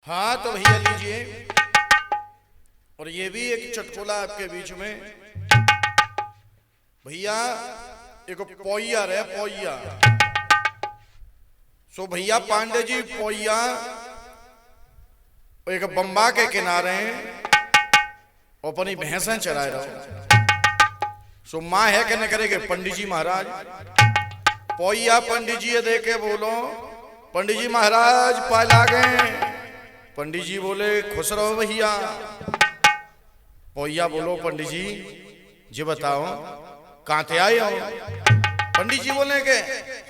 हाँ तो भैया लीजिए। और ये भी एक चटकोला आपके बीच में। भैया एक पोइया रहे पोइया। सो भैया पांडे जी पोइया एक बम्बा के किनारे और अपनी भैंसें चराए रहो। सो माँ है कहने करेगे पंडित जी महाराज। पोइया पंडित जी देखे बोलो पंडित जी महाराज पाए लागे। पंडित जी बोले खुश रहो भैया। पोइया बोलो पंडित जी बताओ कहां थे आए हो। पंडित जी बोले के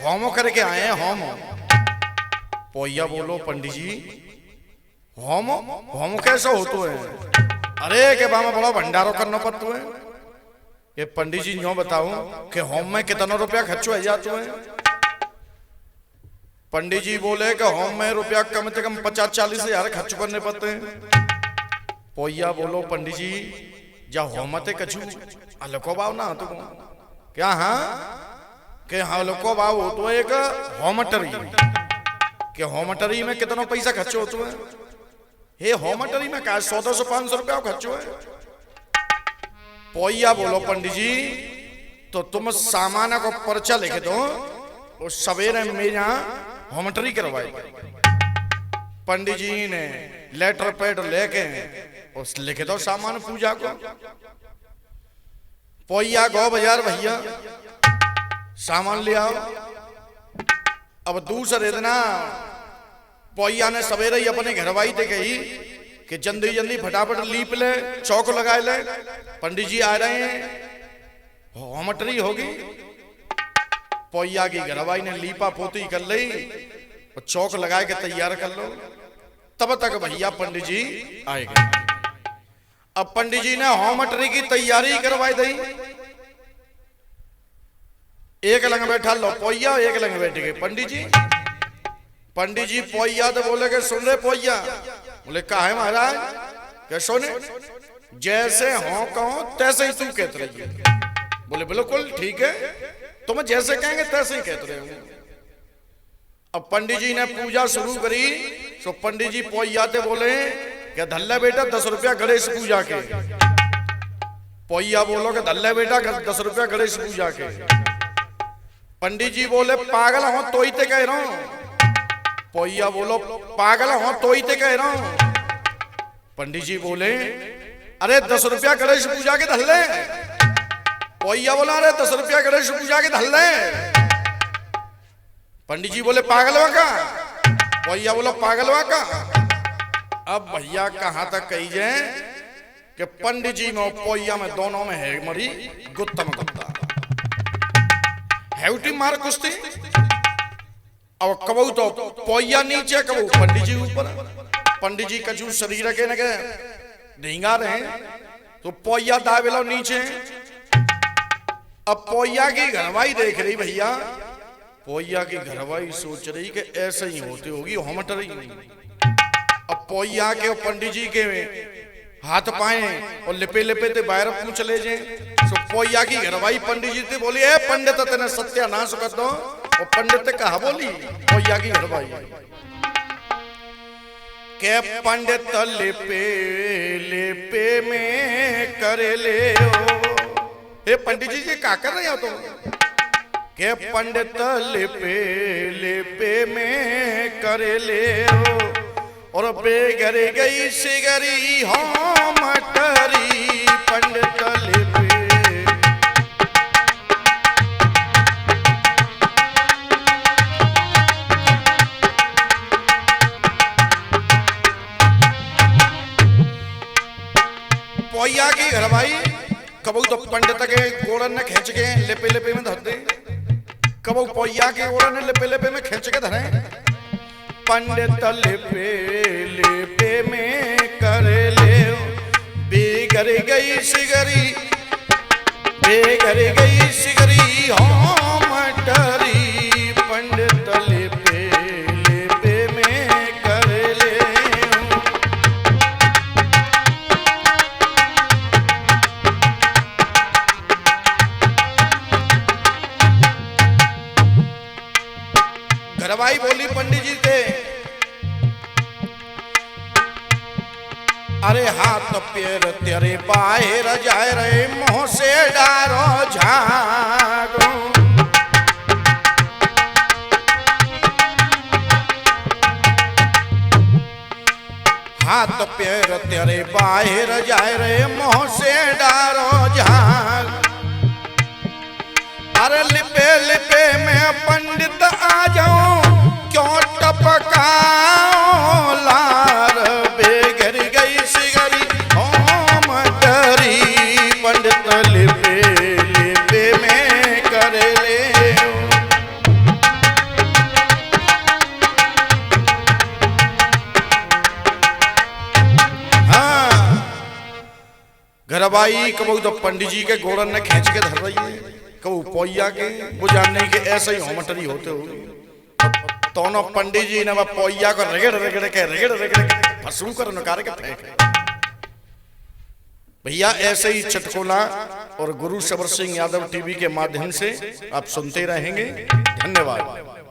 होमो करके आए हैं होमो। पोइया बोलो पंडित जी होमो होमो कैसा हो तो है। अरे के बामा बड़ा भंडारो करना पड़ता है। ये पंडित जी यूं बताओ कि होम में कितना रुपया खर्च हो जाते हैं। पंडित जी बोले कि होम में रुपया कम से कम 50-40 हजार खर्च करने पड़ते हैं। पोइया बोलो पंडित जी जा होमते कछु हल्को भाव ना तो क्या। हाँ के हल्को भाव हो तो एक होमटरी के होमटरी में कितना पैसा खर्च होता है। हे होमटरी में का 100-200-500 रुपया खर्च है। पोइया बोलो पंडित जी तो तुम सामान को पर्चा लिखे दो और सवेरे में यहाँ होमटरी करवाई। पंडित जी ने लेटर पैड लेके उस लिखे दो सामान पूजा को। पोइया गो बाजार भैया सामान ले आओ। अब दूसरे दिन पोइया ने सवेरे ही अपने घरवाई दे गई कि जल्दी जल्दी फटाफट लीप ले चौक लगाए ले पंडित जी आ रहे हैं होमटरी होगी। पोइया की घरवाई ने लीपा पोती कर ली और चौक लगा के तैयार कर लो। तब तक भैया पंडित जी आए गए। अब पंडित जी ने होमटरी की तैयारी करवाई दी। एक लंग बैठा लो पोइया एक लंग बैठ गए पंडित जी। पंडित जी पोइया तो बोले के सुन रहे पोइया। बोले कहा है महाराज क्या सोने जैसे हो कहो तैसे ही तू कहते रहिए। बोले बिल्कुल ठीक है तुम जैसे कहेंगे तैसे ही कहते रहे। अब पंडित जी ने पूजा शुरू करी तो पंडित जी पोइया ते बोले क्या धल्ला बेटा 10 रुपया गणेश पूजा के। पोइया बोलो कि धल्ला बेटा 10 रुपया गणेश पूजा के। पंडित जी बोले पागल हो तो ही ते कह रहा हूं। पोइया बोलो पागल हो तो ही ते कह रहा हूं। पंडित जी बोले अरे 10 रुपया गणेश पूजा के धल्ले। पोइया बोला अरे 10 रुपया गणेश पूजा के धल्ले। पंडित जी बोले पागलवा का। पोइया बोला पागलवा का। अब भैया कहां तक कही जाए कि पंडित जी में पोइया में दोनों में है मरी गुत्ता में गुत्ता है मार कुश्ती। अब कबू तो पोइया नीचे कबू पंडित जी ऊपर। पंडित जी कचू शरीर के नगे ढींगा रहे तो पोइया दावेलो नीचे। अब पोइया की घरवाई देख रही भैया। पोइया की घरवाई सोच रही कि ऐसे ही होती होगी होमटरी। अब पोइया के पंडित जी के हाथ पाए और लिपे लिपे ते बाहर पूछ ले जे। तो पोइया की घरवाई पंडित जी से बोली ए पंडित तेने सत्यानाश कर दो। और पंडित कहा बोली पोइया की घरवाई के पंडित लिपे लिपे में करे ले हे पंडित जी क्या कर रहे हो तुम। के पंडित लिपे लिपे में करे ले और बेगरे गई सिगरी होमटरी पंडित लिपे। पोइया की घरवाई कबू तो पंडित के गोड़न ने खींच के लिपे लिपे में धर दे। कबू पोइया के गोड़न ने लिपे लिपे में खींच के धरे। पंडित लिपे लिपे में करे ले बेगर गई सिगरी बेगर गई सिगरी होमटरी पंडित लिपे लिपे में करे ले। घरवाई बोली पंडित जी थे अरे हाथ पैर तेरे बाहर जाए रे मुंह से डारो झागो। हाथ पैर तेरे बाहर जाए रे मुंह से डारो झाग। अरे लिपे लिपे में पंडित आ जाऊं क्यों टपकाओ लार बेघर गई सिगरी ओम डरी पंडित लिपे लिपे में कर ले। हाँ घरवाई कबू तो पंडित जी के गोड़न ने खींच के धर रही है, कबू पोइया के वो जानने के ऐसे ही होमटरी होते हो। दोनों पंडित जी ने पोइया को रगड़ रगड़ के फंसू कर नकार के फेंक। भैया ऐसे ही चटकोला और गुरु सबर सिंह यादव टीवी के माध्यम से आप सुनते रहेंगे। धन्यवाद।